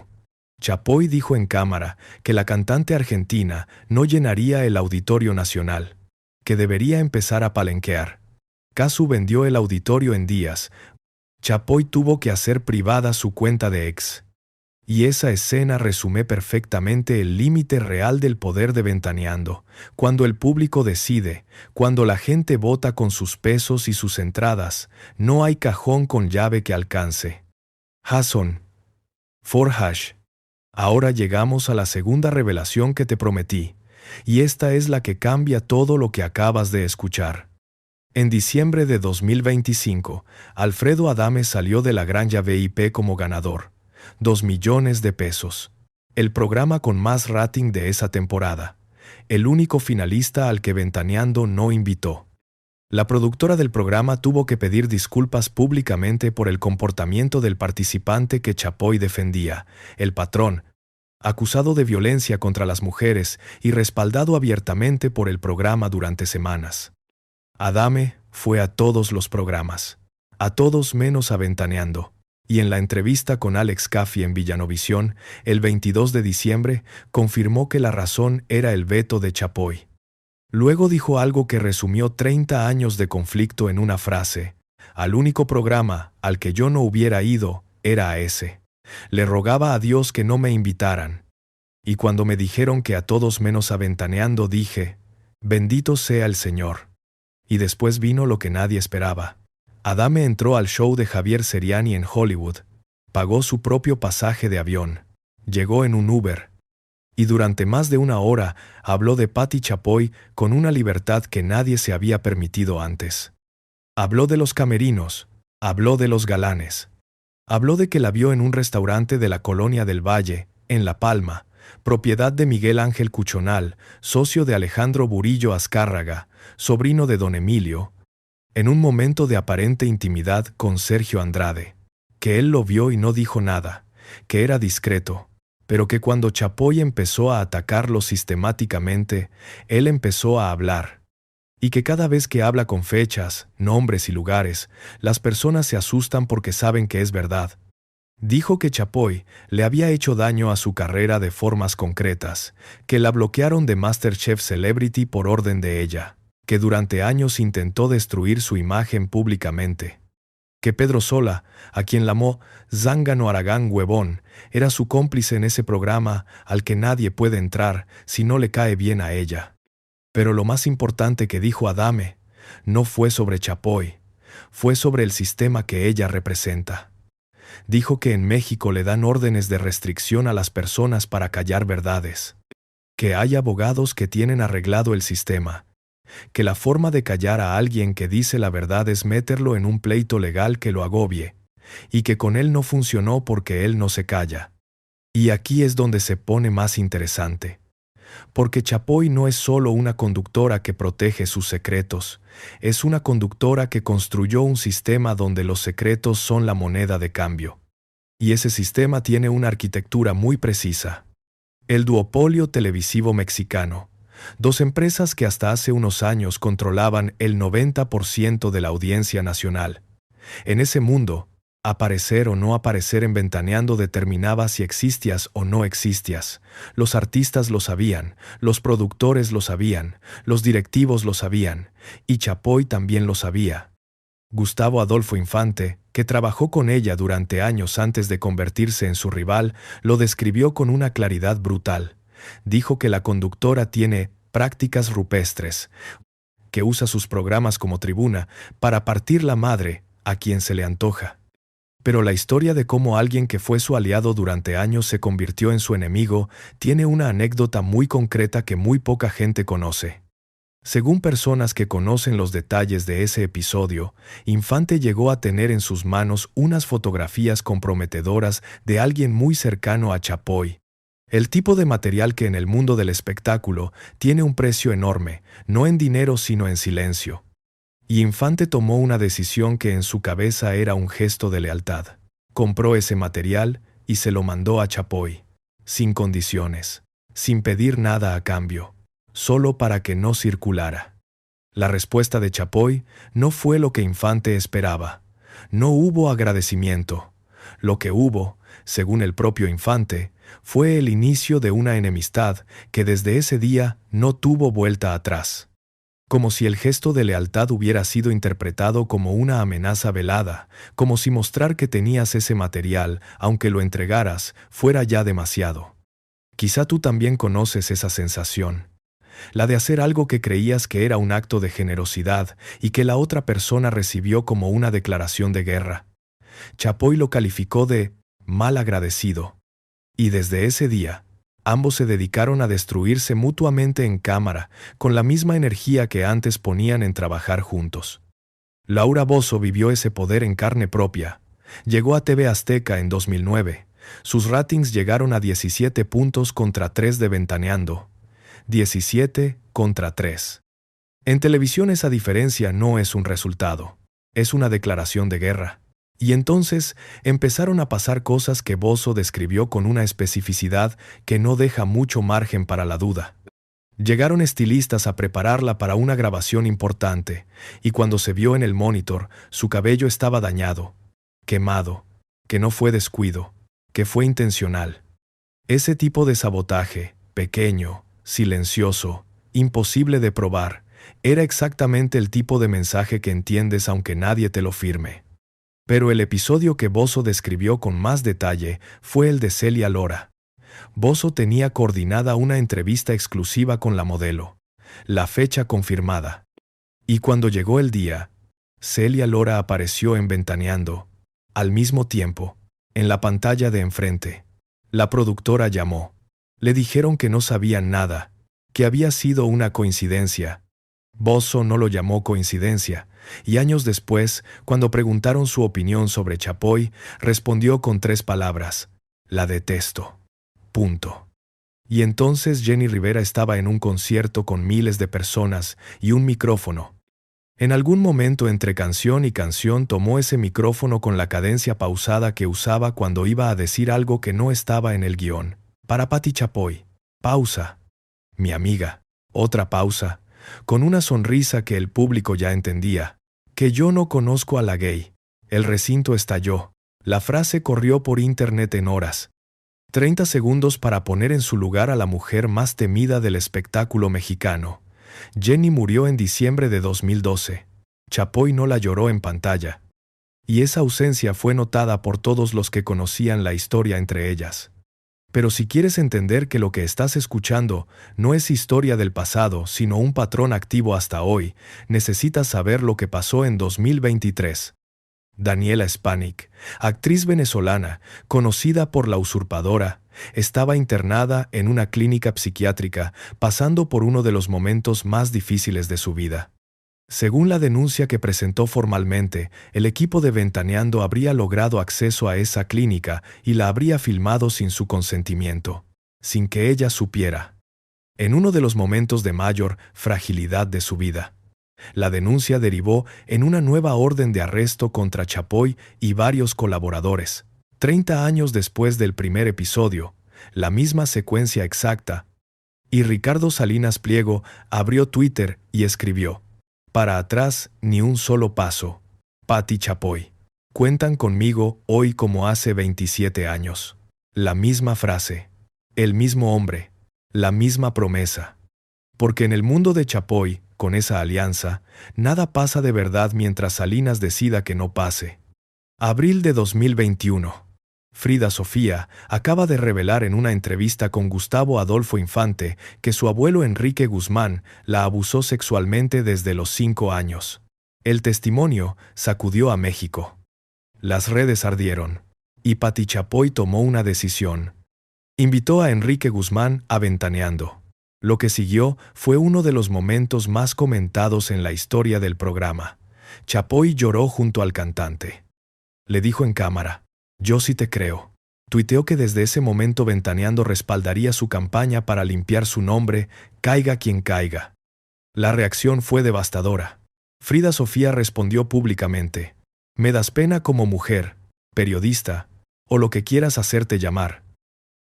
Chapoy dijo en cámara que la cantante argentina no llenaría el Auditorio Nacional, que debería empezar a palenquear. Casu vendió el auditorio en días. Chapoy tuvo que hacer privada su cuenta de ex. Y esa escena resume perfectamente el límite real del poder de Ventaneando, cuando el público decide, cuando la gente vota con sus pesos y sus entradas, no hay cajón con llave que alcance. Jason. Forhash. Ahora llegamos a la segunda revelación que te prometí, y esta es la que cambia todo lo que acabas de escuchar. En diciembre de 2025, Alfredo Adame salió de la Granja VIP como ganador. 2 millones de pesos. El programa con más rating de esa temporada. El único finalista al que Ventaneando no invitó. La productora del programa tuvo que pedir disculpas públicamente por el comportamiento del participante que Chapoy defendía, el patrón, acusado de violencia contra las mujeres y respaldado abiertamente por el programa durante semanas. Adame fue a todos los programas, a todos menos a Ventaneando. Y en la entrevista con Alex Caffi en Villanovisión, el 22 de diciembre, confirmó que la razón era el veto de Chapoy. Luego dijo algo que resumió 30 años de conflicto en una frase: al único programa al que yo no hubiera ido era a ese. Le rogaba a Dios que no me invitaran. Y cuando me dijeron que a todos menos a Ventaneando, dije: bendito sea el Señor. Y después vino lo que nadie esperaba. Adame entró al show de Javier Seriani en Hollywood, pagó su propio pasaje de avión, llegó en un Uber, y durante más de una hora habló de Pati Chapoy con una libertad que nadie se había permitido antes. Habló de los camerinos, habló de los galanes, habló de que la vio en un restaurante de la Colonia del Valle, en La Palma, propiedad de Miguel Ángel Cuchonal, socio de Alejandro Burillo Azcárraga, sobrino de don Emilio, en un momento de aparente intimidad con Sergio Andrade, que él lo vio y no dijo nada, que era discreto, pero que cuando Chapoy empezó a atacarlo sistemáticamente, él empezó a hablar, y que cada vez que habla con fechas, nombres y lugares, las personas se asustan porque saben que es verdad. Dijo que Chapoy le había hecho daño a su carrera de formas concretas, que la bloquearon de MasterChef Celebrity por orden de ella, que durante años intentó destruir su imagen públicamente, que Pedro Sola, a quien llamó Zángano Aragán Huevón, era su cómplice en ese programa al que nadie puede entrar si no le cae bien a ella. Pero lo más importante que dijo Adame no fue sobre Chapoy, fue sobre el sistema que ella representa. Dijo que en México le dan órdenes de restricción a las personas para callar verdades, que hay abogados que tienen arreglado el sistema, que la forma de callar a alguien que dice la verdad es meterlo en un pleito legal que lo agobie, y que con él no funcionó porque él no se calla. Y aquí es donde se pone más interesante. Porque Chapoy no es solo una conductora que protege sus secretos, es una conductora que construyó un sistema donde los secretos son la moneda de cambio. Y ese sistema tiene una arquitectura muy precisa. El duopolio televisivo mexicano. 2 empresas que hasta hace unos años controlaban el 90% de la audiencia nacional. En ese mundo, aparecer o no aparecer en Ventaneando determinaba si existías o no existías. Los artistas lo sabían, los productores lo sabían, los directivos lo sabían, y Chapoy también lo sabía. Gustavo Adolfo Infante, que trabajó con ella durante años antes de convertirse en su rival, lo describió con una claridad brutal. Dijo que la conductora tiene prácticas rupestres, que usa sus programas como tribuna para partir la madre a quien se le antoja. Pero la historia de cómo alguien que fue su aliado durante años se convirtió en su enemigo tiene una anécdota muy concreta que muy poca gente conoce. Según personas que conocen los detalles de ese episodio, Infante llegó a tener en sus manos unas fotografías comprometedoras de alguien muy cercano a Chapoy. El tipo de material que en el mundo del espectáculo tiene un precio enorme, no en dinero sino en silencio. Y Infante tomó una decisión que en su cabeza era un gesto de lealtad. Compró ese material y se lo mandó a Chapoy, sin condiciones, sin pedir nada a cambio, solo para que no circulara. La respuesta de Chapoy no fue lo que Infante esperaba. No hubo agradecimiento. Lo que hubo, según el propio Infante, fue el inicio de una enemistad que desde ese día no tuvo vuelta atrás. como si el gesto de lealtad hubiera sido interpretado como una amenaza velada, como si mostrar que tenías ese material, aunque lo entregaras, fuera ya demasiado. Quizá tú también conoces esa sensación, la de hacer algo que creías que era un acto de generosidad y que la otra persona recibió como una declaración de guerra. Chapoy lo calificó de mal agradecido. Y desde ese día, ambos se dedicaron a destruirse mutuamente en cámara, con la misma energía que antes ponían en trabajar juntos. Laura Bozzo vivió ese poder en carne propia. Llegó a TV Azteca en 2009. Sus ratings llegaron a 17 puntos contra 3 de Ventaneando. 17 contra 3. En televisión esa diferencia no es un resultado, es una declaración de guerra. Y entonces empezaron a pasar cosas que Bozzo describió con una especificidad que no deja mucho margen para la duda. Llegaron estilistas a prepararla para una grabación importante, y cuando se vio en el monitor, su cabello estaba dañado, quemado, que no fue descuido, que fue intencional. Ese tipo de sabotaje, pequeño, silencioso, imposible de probar, era exactamente el tipo de mensaje que entiendes aunque nadie te lo firme. Pero el episodio que Bozzo describió con más detalle fue el de Celia Lora. Bozzo tenía coordinada una entrevista exclusiva con la modelo, la fecha confirmada. Y cuando llegó el día, Celia Lora apareció en Ventaneando, al mismo tiempo, en la pantalla de enfrente. La productora llamó. Le dijeron que no sabían nada, que había sido una coincidencia. Bozzo no lo llamó coincidencia, y años después, cuando preguntaron su opinión sobre Chapoy, respondió con 3 palabras: la detesto. Punto. Y entonces Jenny Rivera estaba en un concierto con miles de personas y un micrófono. En algún momento entre canción y canción tomó ese micrófono con la cadencia pausada que usaba cuando iba a decir algo que no estaba en el guión. Para Pati Chapoy. Pausa. Mi amiga. Otra pausa. Con una sonrisa que el público ya entendía. Que yo no conozco a la gay. El recinto estalló. La frase corrió por internet en horas. 30 segundos para poner en su lugar a la mujer más temida del espectáculo mexicano. Jenny murió en diciembre de 2012. Chapoy no la lloró en pantalla. Y esa ausencia fue notada por todos los que conocían la historia entre ellas. Pero si quieres entender que lo que estás escuchando no es historia del pasado, sino un patrón activo hasta hoy, necesitas saber lo que pasó en 2023. Daniela Spanik, actriz venezolana, conocida por La Usurpadora, estaba internada en una clínica psiquiátrica, pasando por uno de los momentos más difíciles de su vida. Según la denuncia que presentó formalmente, el equipo de Ventaneando habría logrado acceso a esa clínica y la habría filmado sin su consentimiento, sin que ella supiera. En uno de los momentos de mayor fragilidad de su vida. La denuncia derivó en una nueva orden de arresto contra Chapoy y varios colaboradores. 30 años después del primer episodio, la misma secuencia exacta. Y Ricardo Salinas Pliego abrió Twitter y escribió: para atrás, ni un solo paso. Pati Chapoy. Cuentan conmigo hoy como hace 27 años. La misma frase. El mismo hombre. La misma promesa. Porque en el mundo de Chapoy, con esa alianza, nada pasa de verdad mientras Salinas decida que no pase. Abril de 2021. Frida Sofía acaba de revelar en una entrevista con Gustavo Adolfo Infante que su abuelo Enrique Guzmán la abusó sexualmente desde los 5 años. El testimonio sacudió a México. Las redes ardieron. Y Pati Chapoy tomó una decisión. Invitó a Enrique Guzmán a Ventaneando. Lo que siguió fue uno de los momentos más comentados en la historia del programa. Chapoy lloró junto al cantante. Le dijo en cámara: yo sí te creo. Tuiteó que desde ese momento Ventaneando respaldaría su campaña para limpiar su nombre, caiga quien caiga. La reacción fue devastadora. Frida Sofía respondió públicamente: me das pena como mujer, periodista, o lo que quieras hacerte llamar.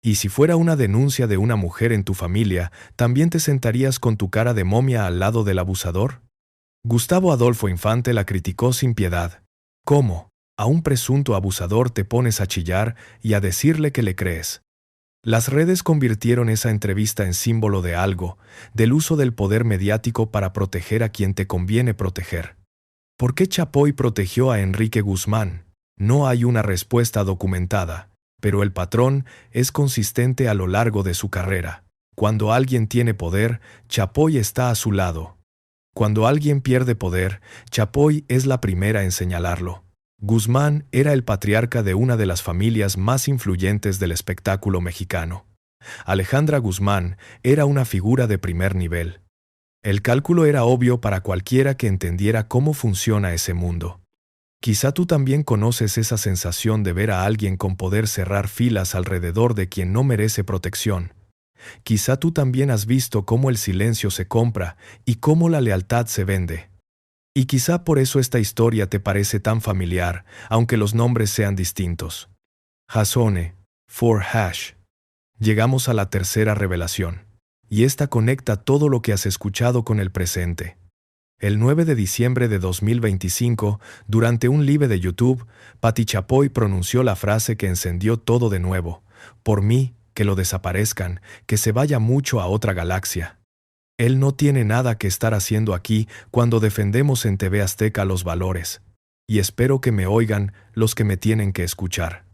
Y si fuera una denuncia de una mujer en tu familia, ¿también te sentarías con tu cara de momia al lado del abusador? Gustavo Adolfo Infante la criticó sin piedad. ¿Cómo? A un presunto abusador te pones a chillar y a decirle que le crees. Las redes convirtieron esa entrevista en símbolo de algo, del uso del poder mediático para proteger a quien te conviene proteger. ¿Por qué Chapoy protegió a Enrique Guzmán? No hay una respuesta documentada, pero el patrón es consistente a lo largo de su carrera. Cuando alguien tiene poder, Chapoy está a su lado. Cuando alguien pierde poder, Chapoy es la primera en señalarlo. Guzmán era el patriarca de una de las familias más influyentes del espectáculo mexicano. Alejandra Guzmán era una figura de primer nivel. El cálculo era obvio para cualquiera que entendiera cómo funciona ese mundo. Quizá tú también conoces esa sensación de ver a alguien con poder cerrar filas alrededor de quien no merece protección. Quizá tú también has visto cómo el silencio se compra y cómo la lealtad se vende. Y quizá por eso esta historia te parece tan familiar, aunque los nombres sean distintos. Jasone, #4hash. Llegamos a la tercera revelación. Y esta conecta todo lo que has escuchado con el presente. El 9 de diciembre de 2025, durante un live de YouTube, Pati Chapoy pronunció la frase que encendió todo de nuevo. Por mí, que lo desaparezcan, que se vaya mucho a otra galaxia. Él no tiene nada que estar haciendo aquí cuando defendemos en TV Azteca los valores. Y espero que me oigan los que me tienen que escuchar.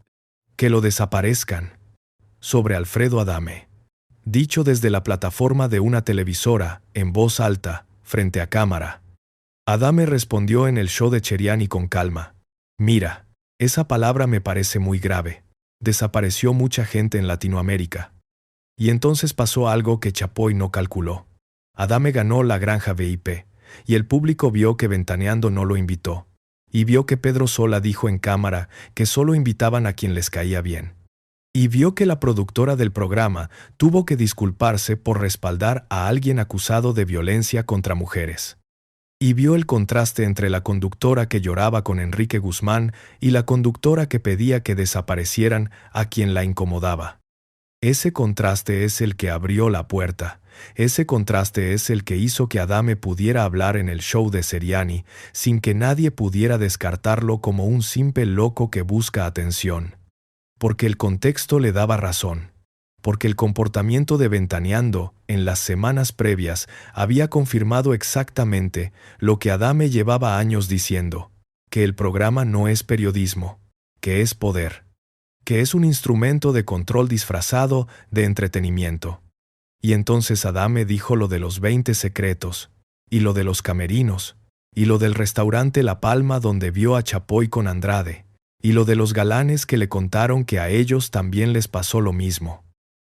Que lo desaparezcan. Sobre Alfredo Adame. Dicho desde la plataforma de una televisora, en voz alta, frente a cámara. Adame respondió en el show de Cheriani con calma. Mira, esa palabra me parece muy grave. Desapareció mucha gente en Latinoamérica. Y entonces pasó algo que Chapoy no calculó. Adame ganó la granja VIP, y el público vio que Ventaneando no lo invitó. Y vio que Pedro Sola dijo en cámara que solo invitaban a quien les caía bien. Y vio que la productora del programa tuvo que disculparse por respaldar a alguien acusado de violencia contra mujeres. Y vio el contraste entre la conductora que lloraba con Enrique Guzmán y la conductora que pedía que desaparecieran a quien la incomodaba. Ese contraste es el que abrió la puerta. Ese contraste es el que hizo que Adame pudiera hablar en el show de Seriani sin que nadie pudiera descartarlo como un simple loco que busca atención. Porque el contexto le daba razón. Porque el comportamiento de Ventaneando en las semanas previas había confirmado exactamente lo que Adame llevaba años diciendo, que el programa no es periodismo, que es poder, que es un instrumento de control disfrazado de entretenimiento. Y entonces Adame dijo lo de los 20 secretos, y lo de los camerinos, y lo del restaurante La Palma donde vio a Chapoy con Andrade, y lo de los galanes que le contaron que a ellos también les pasó lo mismo.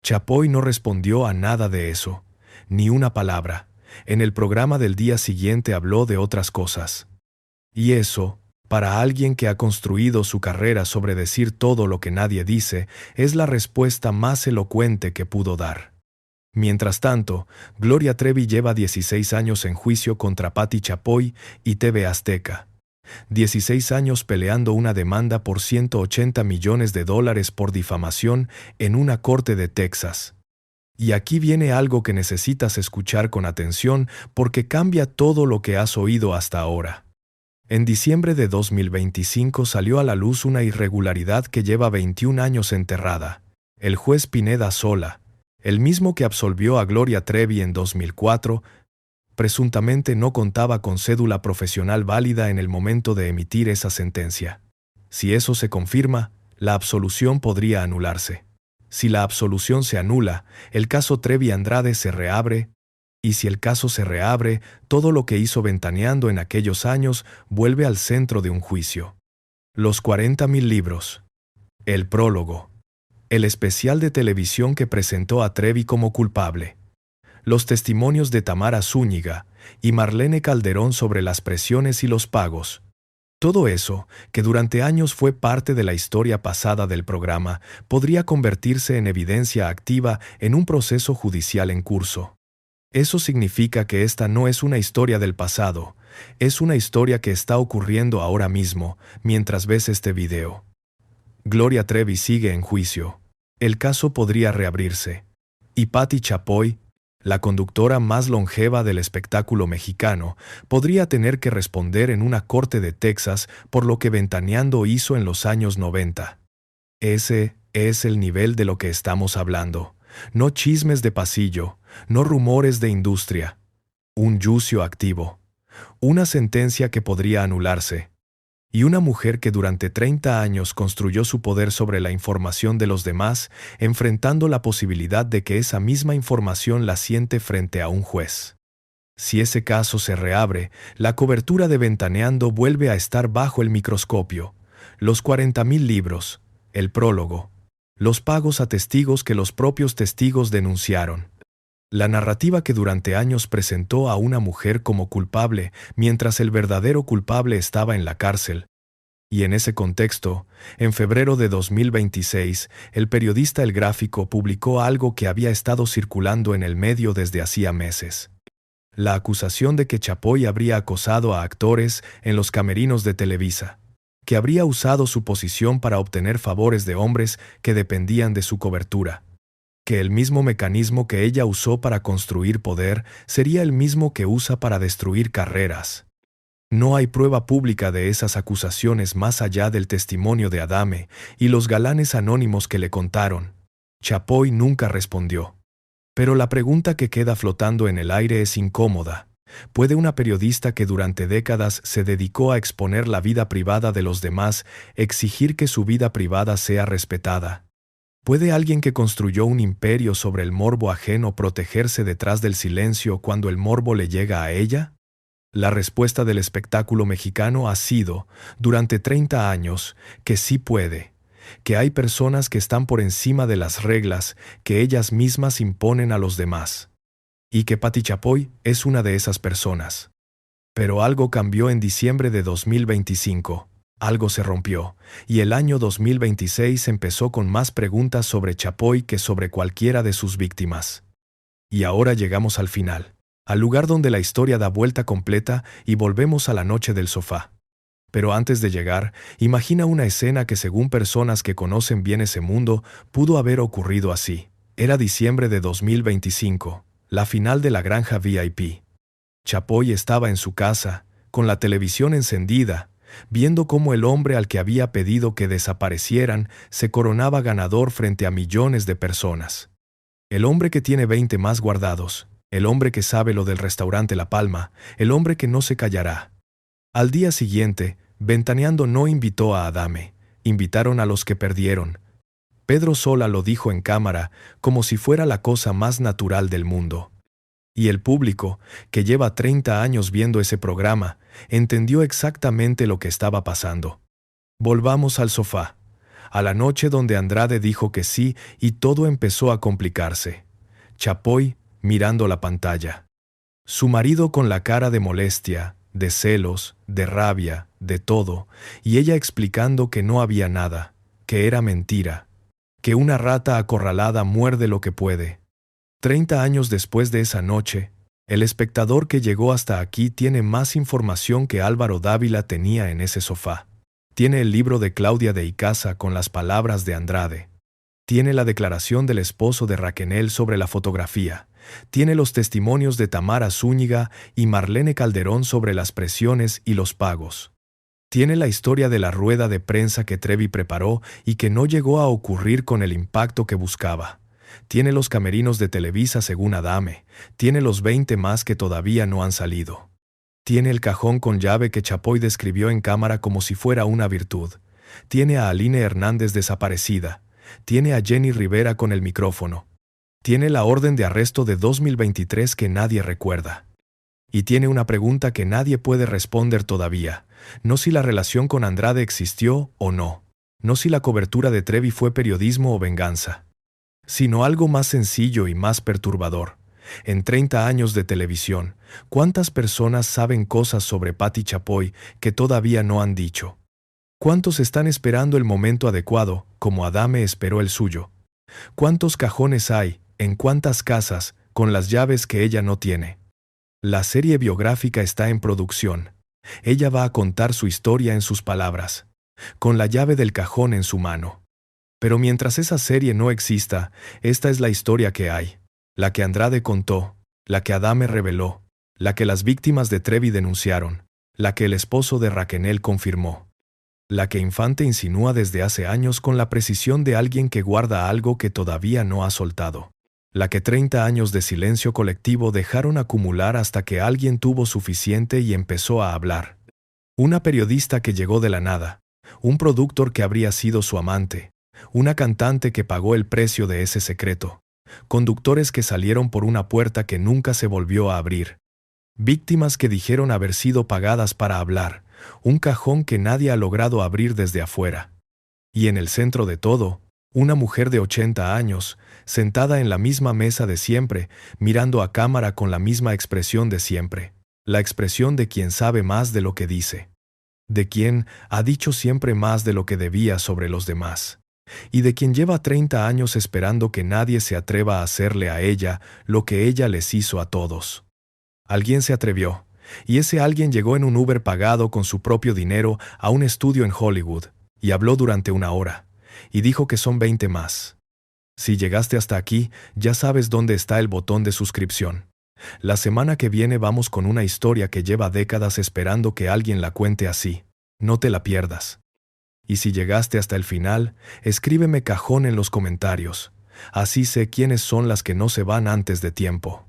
Chapoy no respondió a nada de eso, ni una palabra. En el programa del día siguiente habló de otras cosas. Y eso, para alguien que ha construido su carrera sobre decir todo lo que nadie dice, es la respuesta más elocuente que pudo dar. Mientras tanto, Gloria Trevi lleva 16 años en juicio contra Pati Chapoy y TV Azteca. 16 años peleando una demanda por $180 millones por difamación en una corte de Texas. Y aquí viene algo que necesitas escuchar con atención porque cambia todo lo que has oído hasta ahora. En diciembre de 2025 salió a la luz una irregularidad que lleva 21 años enterrada. El juez Pineda Sola, el mismo que absolvió a Gloria Trevi en 2004, presuntamente no contaba con cédula profesional válida en el momento de emitir esa sentencia. Si eso se confirma, la absolución podría anularse. Si la absolución se anula, el caso Trevi Andrade se reabre, y si el caso se reabre, todo lo que hizo Ventaneando en aquellos años vuelve al centro de un juicio. Los 40.000 libros. El prólogo. El especial de televisión que presentó a Trevi como culpable. Los testimonios de Tamara Zúñiga y Marlene Calderón sobre las presiones y los pagos. Todo eso, que durante años fue parte de la historia pasada del programa, podría convertirse en evidencia activa en un proceso judicial en curso. Eso significa que esta no es una historia del pasado, es una historia que está ocurriendo ahora mismo, mientras ves este video. Gloria Trevi sigue en juicio. El caso podría reabrirse. Y Pati Chapoy, la conductora más longeva del espectáculo mexicano, podría tener que responder en una corte de Texas por lo que Ventaneando hizo en los años 90. Ese Es el nivel de lo que estamos hablando. No chismes de pasillo, no rumores de industria. Un juicio activo. Una sentencia que podría anularse. Y una mujer que durante 30 años construyó su poder sobre la información de los demás, enfrentando la posibilidad de que esa misma información la siente frente a un juez. Si ese caso se reabre, la cobertura de Ventaneando vuelve a estar bajo el microscopio. Los 40.000 libros, el prólogo, los pagos a testigos que los propios testigos denunciaron. La narrativa que durante años presentó a una mujer como culpable mientras el verdadero culpable estaba en la cárcel. Y en ese contexto, en febrero de 2026, el periodista El Gráfico publicó algo que había estado circulando en el medio desde hacía meses. La acusación de que Chapoy habría acosado a actores en los camerinos de Televisa, que habría usado su posición para obtener favores de hombres que dependían de su cobertura, que el mismo mecanismo que ella usó para construir poder sería el mismo que usa para destruir carreras. No hay prueba pública de esas acusaciones más allá del testimonio de Adame y los galanes anónimos que le contaron. Chapoy nunca respondió. Pero la pregunta que queda flotando en el aire es incómoda. ¿Puede una periodista que durante décadas se dedicó a exponer la vida privada de los demás exigir que su vida privada sea respetada? ¿Puede alguien que construyó un imperio sobre el morbo ajeno protegerse detrás del silencio cuando el morbo le llega a ella? La respuesta del espectáculo mexicano ha sido, durante 30 años, que sí puede, que hay personas que están por encima de las reglas que ellas mismas imponen a los demás, y que Pati Chapoy es una de esas personas. Pero algo cambió en diciembre de 2025. Algo se rompió, y el año 2026 empezó con más preguntas sobre Chapoy que sobre cualquiera de sus víctimas. Y ahora llegamos al final, al lugar donde la historia da vuelta completa y volvemos a la noche del sofá. Pero antes de llegar, imagina una escena que según personas que conocen bien ese mundo, pudo haber ocurrido así. Era diciembre de 2025, la final de La Granja VIP. Chapoy estaba en su casa, con la televisión encendida, viendo cómo el hombre al que había pedido que desaparecieran se coronaba ganador frente a millones de personas. El hombre que tiene 20 más guardados, el hombre que sabe lo del restaurante La Palma, el hombre que no se callará. Al día siguiente, Ventaneando no invitó a Adame, invitaron a los que perdieron. Pedro Sola lo dijo en cámara, como si fuera la cosa más natural del mundo. Y el público, que lleva 30 años viendo ese programa, entendió exactamente lo que estaba pasando. Volvamos al sofá, a la noche donde Andrade dijo que sí y todo empezó a complicarse. Chapoy, mirando la pantalla. Su marido con la cara de molestia, de celos, de rabia, de todo, y ella explicando que no había nada, que era mentira, que una rata acorralada muerde lo que puede. 30 años después de esa noche, el espectador que llegó hasta aquí tiene más información que Álvaro Dávila tenía en ese sofá. Tiene el libro de Claudia de Icaza con las palabras de Andrade. Tiene la declaración del esposo de Raquenel sobre la fotografía. Tiene los testimonios de Tamara Zúñiga y Marlene Calderón sobre las presiones y los pagos. Tiene la historia de la rueda de prensa que Trevi preparó y que no llegó a ocurrir con el impacto que buscaba. Tiene los camerinos de Televisa según Adame. Tiene los 20 más que todavía no han salido. Tiene el cajón con llave que Chapoy describió en cámara como si fuera una virtud. Tiene a Aline Hernández desaparecida. Tiene a Jenny Rivera con el micrófono. Tiene la orden de arresto de 2023 que nadie recuerda. Y tiene una pregunta que nadie puede responder todavía. No si la relación con Andrade existió o no. No si la cobertura de Trevi fue periodismo o venganza. Sino algo más sencillo y más perturbador. En 30 años de televisión, ¿cuántas personas saben cosas sobre Pati Chapoy que todavía no han dicho? ¿Cuántos están esperando el momento adecuado, como Adame esperó el suyo? ¿Cuántos cajones hay, en cuántas casas, con las llaves que ella no tiene? La serie biográfica está en producción. Ella va a contar su historia en sus palabras, con la llave del cajón en su mano. Pero mientras esa serie no exista, esta es la historia que hay, la que Andrade contó, la que Adame reveló, la que las víctimas de Trevi denunciaron, la que el esposo de Raquenel confirmó. La que Infante insinúa desde hace años con la precisión de alguien que guarda algo que todavía no ha soltado. La que 30 años de silencio colectivo dejaron acumular hasta que alguien tuvo suficiente y empezó a hablar. Una periodista que llegó de la nada, un productor que habría sido su amante, una cantante que pagó el precio de ese secreto, conductores que salieron por una puerta que nunca se volvió a abrir, víctimas que dijeron haber sido pagadas para hablar, un cajón que nadie ha logrado abrir desde afuera. Y en el centro de todo, una mujer de 80 años, sentada en la misma mesa de siempre, mirando a cámara con la misma expresión de siempre, la expresión de quien sabe más de lo que dice, de quien ha dicho siempre más de lo que debía sobre los demás, y de quien lleva 30 años esperando que nadie se atreva a hacerle a ella lo que ella les hizo a todos. Alguien se atrevió, y ese alguien llegó en un Uber pagado con su propio dinero a un estudio en Hollywood, y habló durante 1 hora, y dijo que son 20 más. Si llegaste hasta aquí, ya sabes dónde está el botón de suscripción. La semana que viene vamos con una historia que lleva décadas esperando que alguien la cuente así. No te la pierdas. Y si llegaste hasta el final, escríbeme cajón en los comentarios. Así sé quiénes son las que no se van antes de tiempo.